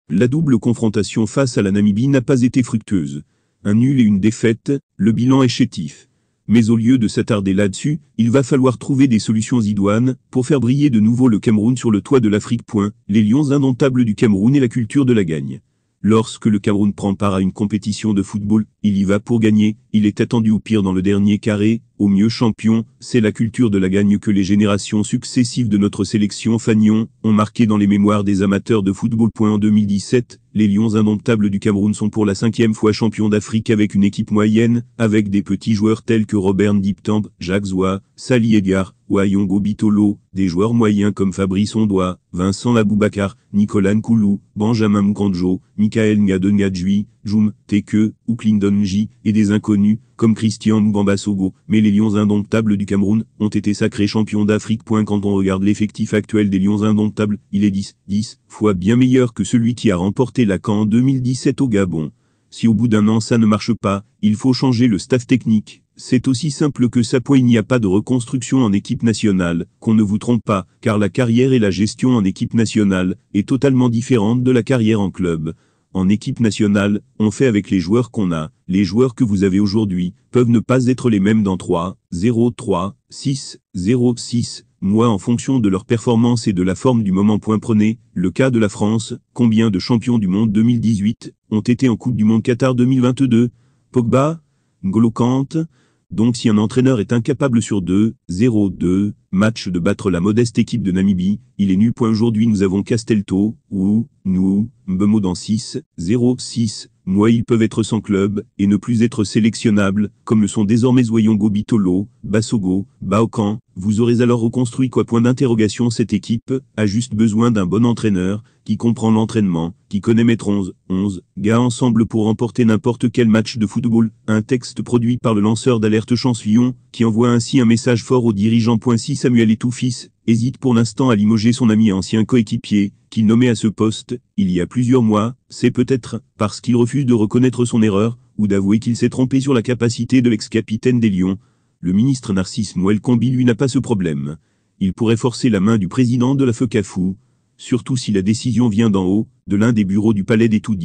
La double confrontation face à la Namibie n'a pas été fructueuse. Un nul et une défaite, le bilan est chétif. Mais au lieu de s'attarder là-dessus, il va falloir trouver des solutions idoines pour faire briller de nouveau le Cameroun sur le toit de l'Afrique. Les lions indomptables du Cameroun et la culture de la gagne. Lorsque le Cameroun prend part à une compétition de football, il y va pour gagner, il est attendu au pire dans le dernier carré, au mieux champion, c'est la culture de la gagne que les générations successives de notre sélection fanion ont marqué dans les mémoires des amateurs de football. En 2017, les lions indomptables du Cameroun sont pour la 5e fois champions d'Afrique avec une équipe moyenne, avec des petits joueurs tels que Robert Ndiptembe, Jacques Zoua, Sali Edgar, Wayongo Bitolo, des joueurs moyens comme Fabrice Ondoa, Vincent Aboubakar, Nicolas Nkoulou, Benjamin Mkandjo, Michael Ngadongadjui, Djoum Teke, ou Clinton J, et des inconnus, comme Christian Mbamba-Sogo, mais les lions indomptables du Cameroun ont été sacrés champions d'Afrique. Quand on regarde l'effectif actuel des lions indomptables, il est 10 fois bien meilleur que celui qui a remporté la CAN en 2017 au Gabon. Si au bout d'un an ça ne marche pas, il faut changer le staff technique. C'est aussi simple que ça. Il n'y a pas de reconstruction en équipe nationale, qu'on ne vous trompe pas, car la carrière et la gestion en équipe nationale est totalement différente de la carrière en club. En équipe nationale, on fait avec les joueurs qu'on a. Les joueurs que vous avez aujourd'hui peuvent ne pas être les mêmes dans 3, 0, 3, 6, 0, 6 mois en fonction de leur performance et de la forme du moment. Prenez le cas de la France. Combien de champions du monde 2018 ont été en Coupe du Monde Qatar 2022? Pogba? N'Golo Kante? Donc si un entraîneur est incapable sur 2-0-2 matchs de battre la modeste équipe de Namibie, il est nul. Aujourd'hui nous avons Castelto, ou nous, Mbemo dans 6-0-6 mois ils peuvent être sans club, et ne plus être sélectionnables, comme le sont désormais Wayongo Bitolo, Basogo, Baokan. Vous aurez alors reconstruit quoi? Cette équipe a juste besoin d'un bon entraîneur, qui comprend l'entraînement, qui connaît mettre 11 gars ensemble pour remporter n'importe quel match de football. Un texte produit par le lanceur d'alerte Chancellon, qui envoie ainsi un message fort aux dirigeants. Si Samuel Eto'o-Fils hésite pour l'instant à limoger son ami et ancien coéquipier, qu'il nommait à ce poste, il y a plusieurs mois, c'est peut-être parce qu'il refuse de reconnaître son erreur, ou d'avouer qu'il s'est trompé sur la capacité de l'ex-capitaine des Lions. Le ministre Narcisse Noël Kambi lui n'a pas ce problème. Il pourrait forcer la main du président de la FECAFOOT, surtout si la décision vient d'en haut, de l'un des bureaux du palais d'Etoudi.